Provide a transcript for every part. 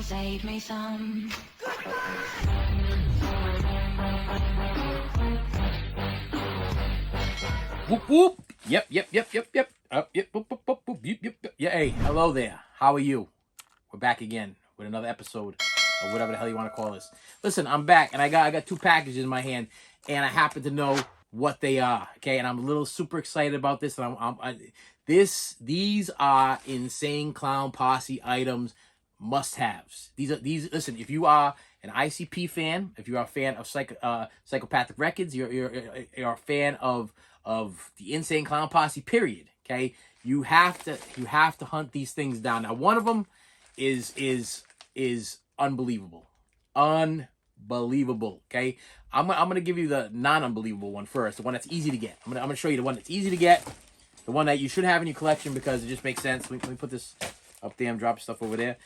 save me some. Whoop whoop. Yep. Yep. Whoop, whoop, whoop, whoop, yep, yep, yep. Yeah, hey, hello there. How are you? We're back again with another episode of whatever the hell you want to call this. Listen, I'm back, and I got two packages in my hand, and I happen to know what they are. Okay, and I'm a little super excited about this. And these are Insane Clown Posse items, must-haves. These. Listen, if you are an ICP fan, if you are a fan of Psychopathic Records, you're a fan of the Insane Clown Posse, period. Okay, you have to hunt these things down. Now, one of them is unbelievable, unbelievable. Okay, I'm gonna give you the non-unbelievable one first, the one that's easy to get. I'm gonna show you the one that's easy to get, the one that you should have in your collection because it just makes sense. Let me put this up there and drop stuff over there.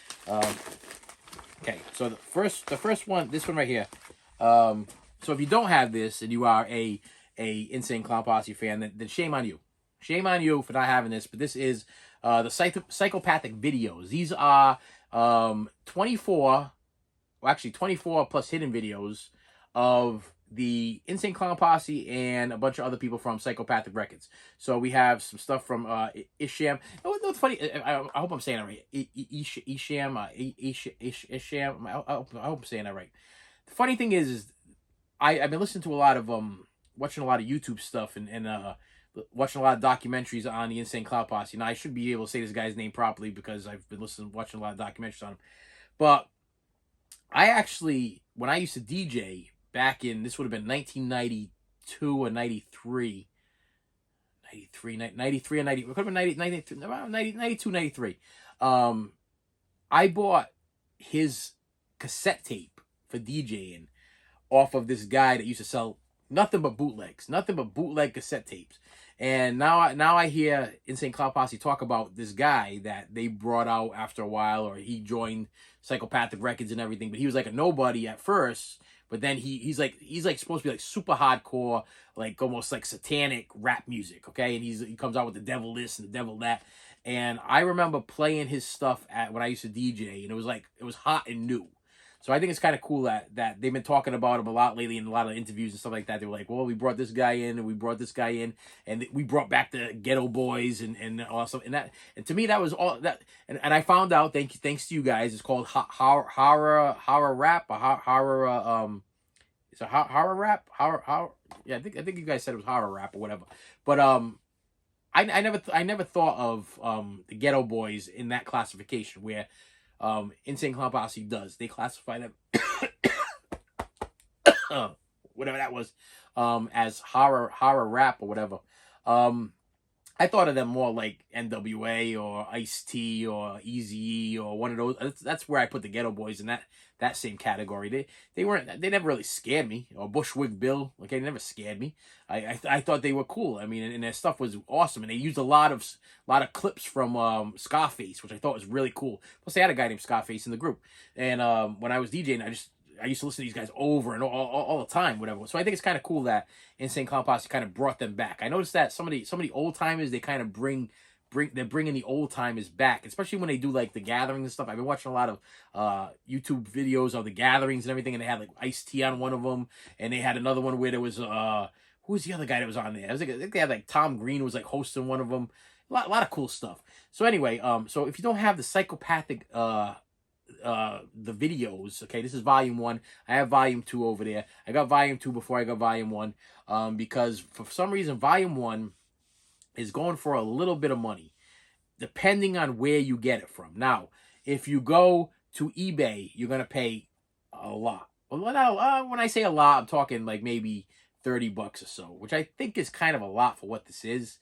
Okay, so the first one, this one right here. So if you don't have this and you are a Insane Clown Posse fan, then shame on you. Shame on you for not having this. But this is the Psychopathic videos. These are 24 plus hidden videos of the Insane Clown Posse and a bunch of other people from Psychopathic Records. So we have some stuff from Isham. What's funny? I hope I'm saying that right. Isham. I hope I'm saying that right. The funny thing is I've been listening to a lot of watching a lot of YouTube stuff and watching a lot of documentaries on the Insane Clown Posse. Now I should be able to say this guy's name properly because I've been watching a lot of documentaries on him. But I actually, when I used to DJ back in, this would have been 1992 or 93. 93 or 90, it could have been 92, 93. I bought his cassette tape for DJing off of this guy that used to sell nothing but bootleg cassette tapes. And now I hear Insane Clown Posse talk about this guy that they brought out after a while, or he joined Psychopathic Records and everything, but he was like a nobody at first. But then he's like supposed to be like super hardcore, like almost like satanic rap music, okay? And he comes out with the devil this and the devil that. And I remember playing his stuff when I used to DJ, and it was hot and new. So I think it's kind of cool that they've been talking about him a lot lately in a lot of interviews and stuff like that. They were like, well, we brought this guy in, and we brought this guy in, and we brought back the Ghetto Boys and awesome. And to me, that was all that. And I found out, thanks to you guys, it's called horror rap, or horror it's a horror rap, yeah, I think you guys said it was horror rap or whatever. But I never thought of the Ghetto Boys in that classification where Insane Clown Posse does. They classify them whatever that was, as horror rap or whatever. I thought of them more like NWA or Ice-T or Eazy-E or one of those. That's where I put the Ghetto Boys in that same category. They never really scared me. Or Bushwick Bill, like, they never scared me. I thought they were cool. I mean, and their stuff was awesome, and they used a lot of clips from Scarface, which I thought was really cool. Plus, they had a guy named Scarface in the group, and when I was DJing, I used to listen to these guys over and all the time, whatever. So I think it's kind of cool that Insane Clown Posse kind of brought them back. I noticed that some of the old timers, they kind of they're bringing the old timers back, especially when they do like the gatherings and stuff. I've been watching a lot of YouTube videos of the gatherings and everything, and they had like Ice-T on one of them, and they had another one where there was who was the other guy that was on there? I think they had like Tom Green was like hosting one of them. A lot of cool stuff. So anyway, so if you don't have the Psychopathic the videos, okay, this is volume 1. I have volume 2 over there. I got volume 2 before I got volume 1, because for some reason volume 1 is going for a little bit of money, depending on where you get it from. Now, if you go to eBay, you're gonna pay a lot. Well, when I say a lot, I'm talking like maybe $30 or so, which I think is kind of a lot for what this is.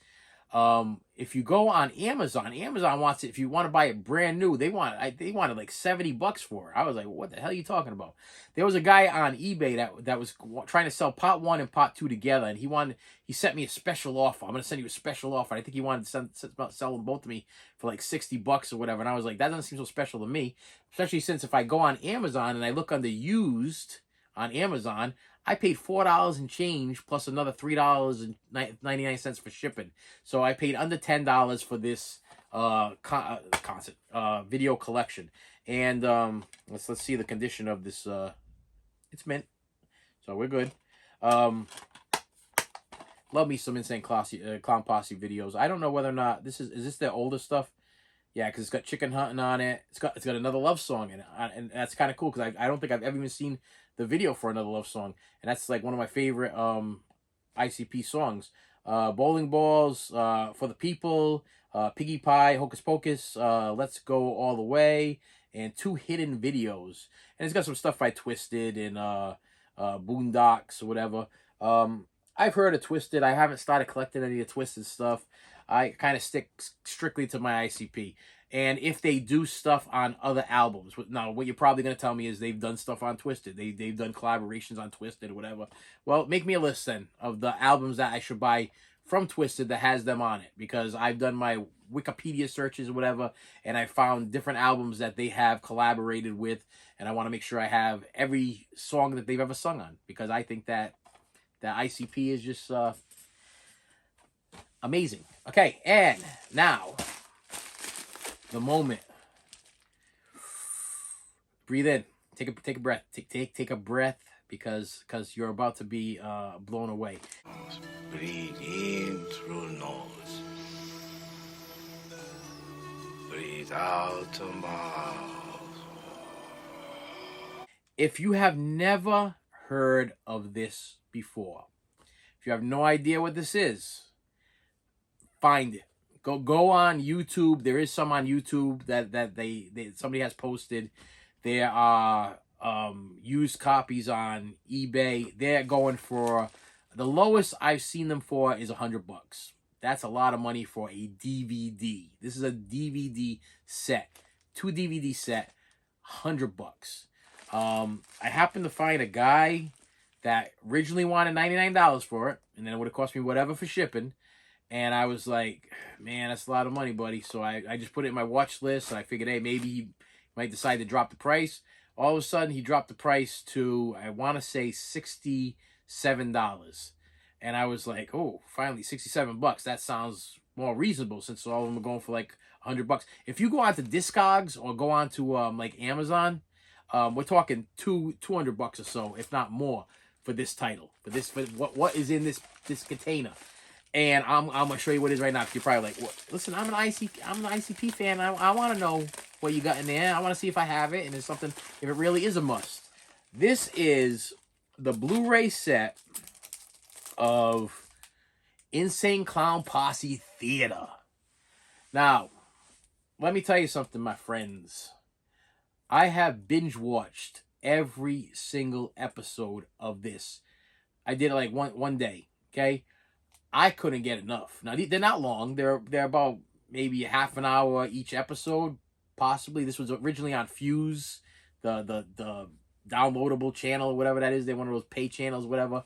If you go on Amazon wants it. If you want to buy it brand new, they wanted like $70 for it. I was like, what the hell are you talking about? There was a guy on eBay that was trying to sell pot 1 and pot 2 together, and he sent me a special offer. I'm gonna send you a special offer. I think he wanted to sell them both to me for like $60 or whatever. And I was like, that doesn't seem so special to me, especially since if I go on Amazon and I look under used on Amazon, I paid $4 and change plus another $3.99 for shipping. So I paid under $10 for this video collection. And let's see the condition of this. It's mint, so we're good. Love me some Insane Clown Posse videos. I don't know whether or not this is this their older stuff. Yeah, because it's got Chicken Hunting on it. It's got Another Love Song in it, and that's kind of cool because I don't think I've ever even seen the video for Another Love Song, and that's like one of my favorite ICP songs. Bowling Balls, For the People, Piggy Pie, Hocus Pocus, Let's Go All the Way, and 2 hidden videos. And it's got some stuff by Twisted and Boondocks or whatever. I've heard of Twisted. I haven't started collecting any of the Twisted stuff. I kind of stick strictly to my ICP. And if they do stuff on other albums, now what you're probably going to tell me is they've done stuff on Twisted. They've done collaborations on Twisted or whatever. Well, make me a list then of the albums that I should buy from Twisted that has them on it. Because I've done my Wikipedia searches or whatever, and I found different albums that they have collaborated with. And I want to make sure I have every song that they've ever sung on. Because I think that ICP is just amazing. Okay, and now the moment. Breathe in. Take a breath. Take a breath because you're about to be blown away. Breathe in through nose. Breathe out the mouth. If you have never heard of this before, if you have no idea what this is, find it. Go on YouTube. There is some on YouTube that somebody has posted. There are used copies on eBay. They're going for, the lowest I've seen them for is $100. That's a lot of money for a DVD. This is a DVD set, 2 DVD set, $100. I happened to find a guy that originally wanted $99 for it, and then it would have cost me whatever for shipping. And I was like, man, that's a lot of money, buddy. So I just put it in my watch list. And I figured, hey, maybe he might decide to drop the price. All of a sudden, he dropped the price to, I want to say, $67. And I was like, oh, finally, $67. That sounds more reasonable since all of them are going for like $100. If you go on to Discogs or go on to like Amazon, we're talking $200 or so, if not more, for this title. For what is in this container. And I'm gonna show you what it is right now. Because you're probably like, what? Listen, I'm an ICP fan. I want to know what you got in there. I want to see if I have it and it's something, if it really is a must. This is the Blu-ray set of Insane Clown Posse Theater. Now, let me tell you something, my friends. I have binge watched every single episode of this. I did it like one day. Okay. I couldn't get enough. Now, they're not long. They're about maybe a half an hour each episode, possibly. This was originally on Fuse, the downloadable channel or whatever that is. They're one of those pay channels, whatever.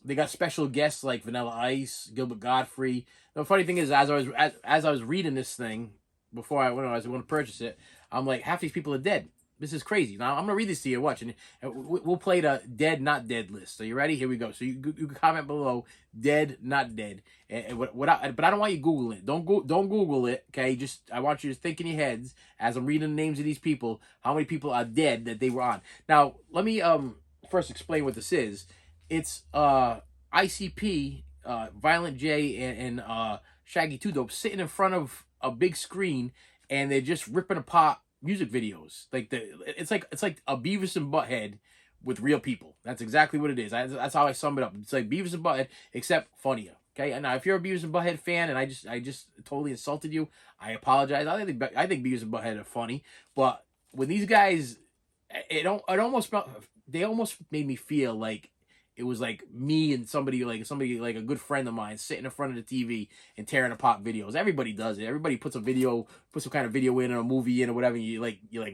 They got special guests like Vanilla Ice, Gilbert Godfrey. The funny thing is, as I was reading this thing before I was going to purchase it, I'm like, half these people are dead. This is crazy. Now, I'm going to read this to you. Watch. And we'll play the dead, not dead list. So you ready? Here we go. So you can comment below, dead, not dead. But I don't want you Googling it. Don't Google it, okay? Just, I want you to think in your heads, as I'm reading the names of these people, how many people are dead that they were on. Now, let me first explain what this is. It's ICP, Violent J, and Shaggy 2 Dope sitting in front of a big screen, and they're just ripping apart music videos. Like it's like a Beavis and Butthead with real people. That's exactly what it is. That's how I sum it up. It's like Beavis and Butthead, except funnier. Okay, and now if you're a Beavis and Butthead fan and I just totally insulted you, I apologize. I think Beavis and Butthead are funny, but when these guys, they almost made me feel like it was like me and somebody like a good friend of mine sitting in front of the TV and tearing apart videos. Everybody does it. Everybody puts some kind of video in or a movie in or whatever. And you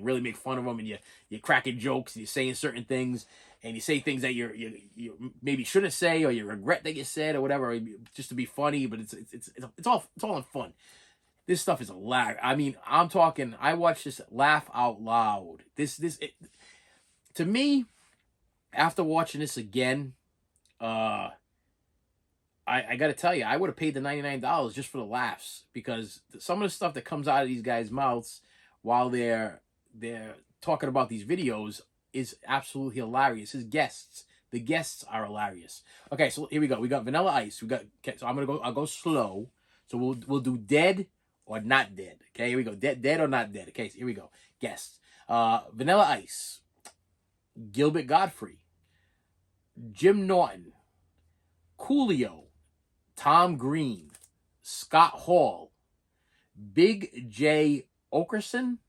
really make fun of them and you're cracking jokes and you're saying certain things and you say things that you maybe shouldn't say or you regret that you said or whatever, just to be funny. But it's all in fun. This stuff is a lag. I mean, I'm talking. I watched this laugh out loud. To me, after watching this again, I got to tell you, I would have paid the $99 just for the laughs, because some of the stuff that comes out of these guys' mouths while they're they're talking about these videos is absolutely hilarious. His guests, the guests are hilarious. Okay, so here we go. We got Vanilla Ice. We got, okay, so I'll go slow. So we'll do dead or not dead. Okay, here we go. Dead or not dead. Okay, so here we go. Guests. Vanilla Ice, Gilbert Godfrey, Jim Norton, Coolio, Tom Green, Scott Hall, Big J Okerson.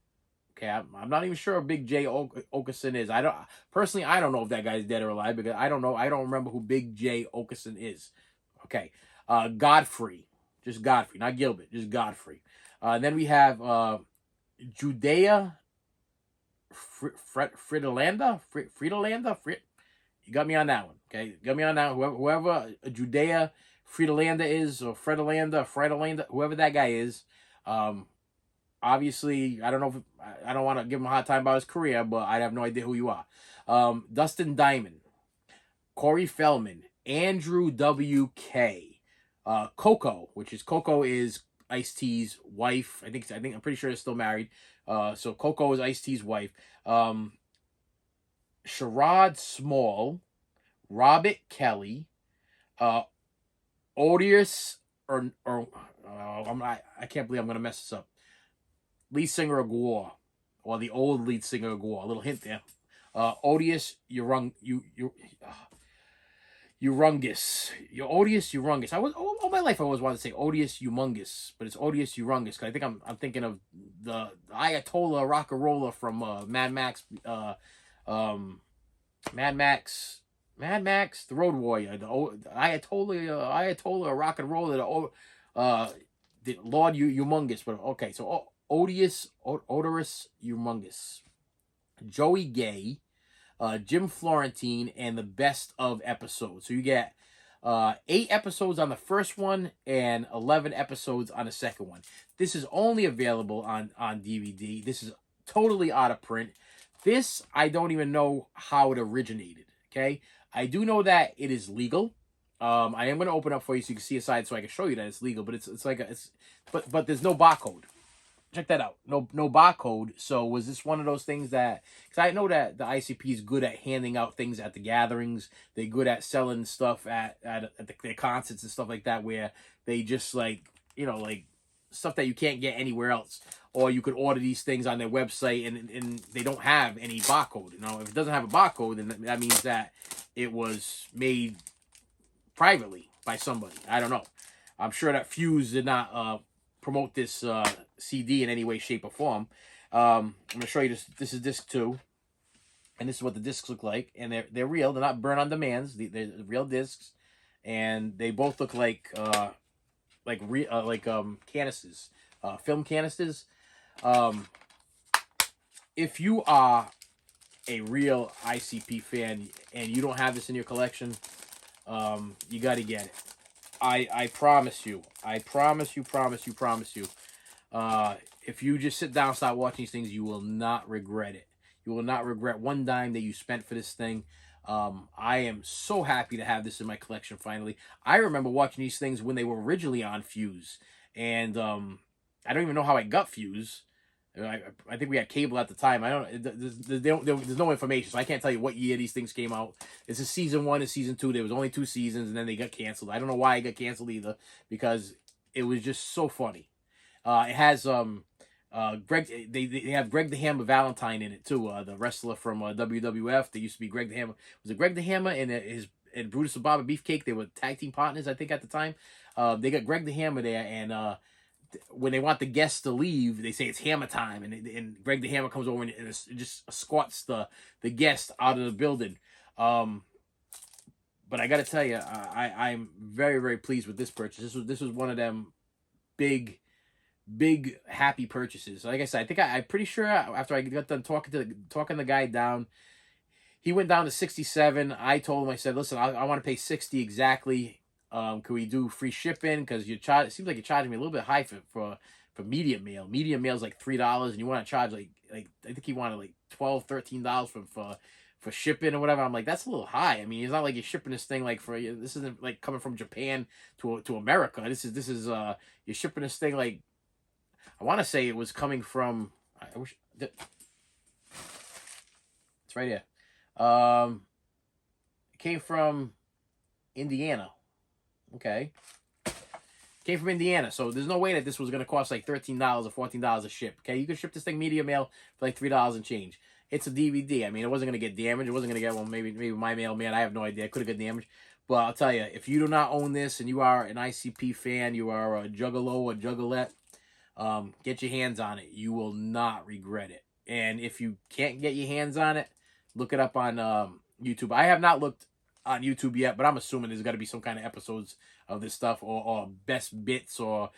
Okay, I'm not even sure who Big J Okerson is. I don't know if that guy's dead or alive because I don't know. I don't remember who Big J Okerson is. Okay, Godfrey, just Godfrey, not Gilbert, just Godfrey. Then we have Judea Fridolanda. You got me on that one. Okay, got me on that. Whoever Judea Fridolanda is, or Fredolanda, whoever that guy is. Obviously, I don't know if I don't want to give him a hard time about his career, but I have no idea who you are. Dustin Diamond, Corey Feldman, Andrew W.K., Coco, Coco is Ice-T's wife. I'm pretty sure they're still married. So Coco is Ice-T's wife. Sherrod Small, Robert Kelly, Odious, I can't believe I'm gonna mess this up. Lead singer of Gwar, or the old lead singer of Gwar. A little hint there. Odious Urungus. You're Odious Urungus. I was all my life I always wanted to say Odious Humongous, but it's Odious Urungus. Cause I think I'm thinking of the Ayatollah rock and roller from Mad Max, the Road Warrior, the Ayatollah rock and roller, the Lord Humongous. But okay, so Odorous Humongous, Joey Gay, Jim Florentine, and the best of episodes. So you get 8 episodes on the first one and 11 episodes on the second one. This is only available on DVD. This is totally out of print. This, I don't even know how it originated, okay? I do know that it is legal. I am going to open up for you so you can see a side so I can show you that it's legal, but but there's no barcode. Check that out. No barcode. So was this one of those things that, because I know that the ICP is good at handing out things at the gatherings. They're good at selling stuff at their concerts and stuff like that, where they just like stuff that you can't get anywhere else. Or you could order these things on their website and they don't have any barcode. If it doesn't have a barcode, then that means that it was made privately by somebody. I don't know. I'm sure that Fuse did not promote this CD in any way, shape, or form. I'm going to show you this. This is disc 2. And this is what the discs look like. And they're real. They're not burn on demands. They're real discs. And they both look like canisters. Film canisters. If you are a real ICP fan and you don't have this in your collection, you got to get it. I promise you. If you just sit down and start watching these things, you will not regret it. You will not regret one dime that you spent for this thing. I am so happy to have this in my collection finally. I remember watching these things when they were originally on Fuse. And I don't even know how I got Fuse. I think we had cable at the time. There's no information, so I can't tell you what year these things came out. This is season 1 and season 2. There was only 2 seasons, and then they got canceled. I don't know why it got canceled either, because it was just so funny. It has Greg. They have Greg the Hammer Valentine in it too. The wrestler from WWF. They used to be Greg the Hammer. Was it Greg the Hammer and Brutus the Barber Beefcake? They were tag team partners, I think, at the time. They got Greg the Hammer there, and when they want the guests to leave, they say it's hammer time, and Greg the Hammer comes over and just escorts the guest out of the building. But I got to tell you, I'm very, very pleased with this purchase. This was one of them big happy purchases. Like I said, I think I'm pretty sure after I got done talking the guy down, he went down to 67. I told him, I said, listen, I want to pay 60 exactly. Can we do free shipping? Because it seems like you're charging me a little bit high for medium mail. Medium mail is like $3, and you want to charge like I think he wanted like $12, $13 for shipping or whatever. I'm like, that's a little high. I mean, it's not like you're shipping this thing like this isn't like coming from Japan to America. This is you're shipping this thing like, I want to say it was coming from, It's right here. It came from Indiana. Okay. Came from Indiana, so there's no way that this was going to cost like $13 or $14 a ship. Okay, you can ship this thing media mail for like $3 and change. It's a DVD. I mean, it wasn't going to get damaged. It wasn't going to get, well, maybe my mailman, I have no idea. It could have got damaged. But I'll tell you, if you do not own this and you are an ICP fan, you are a juggalo or juggalette, get your hands on it. You will not regret it. And if you can't get your hands on it, look it up on YouTube. I have not looked on YouTube yet, but I'm assuming there's got to be some kind of episodes of this stuff, or best bits, or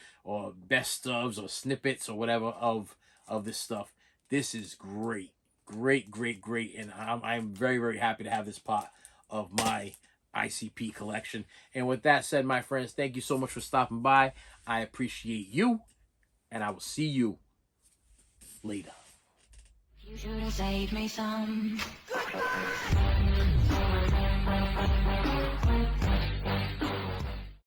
best ofs, or snippets, or whatever of this stuff. This is great, and I'm very, very happy to have this part of my ICP collection. And with that said, my friends, thank you so much for stopping by. I appreciate you, and I will see you later. You should have saved me some.